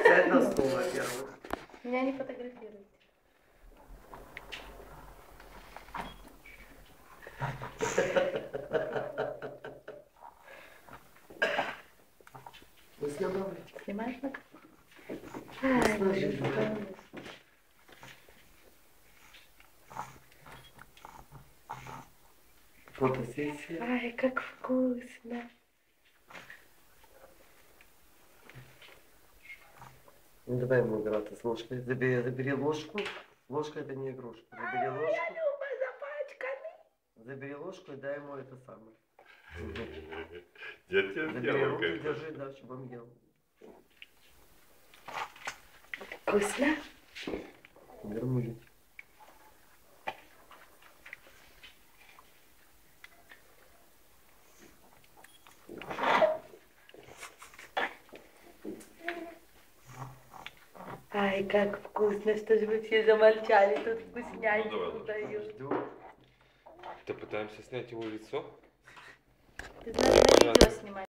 Сядь на стул, во-первых. Меня не фотографируют. Ну, снимай. Снимаешь на Фотосессия. Ай, как вкусно. Ну, давай ему играться с ложкой. Забери ложку. Ложка это не игрушка. Забери ложку. Люба запачканный. Забери ложку и дай ему это самое. Я тебе Забери сделаю руки, как-то. держи, да, чтобы он ел. Вкусно? Вернули. Ай, как вкусно, что же вы все замолчали, тут вкуснятину Ну, давай, дают. Жду. Да пытаемся снять его лицо. Ты знаешь, на видео снимать.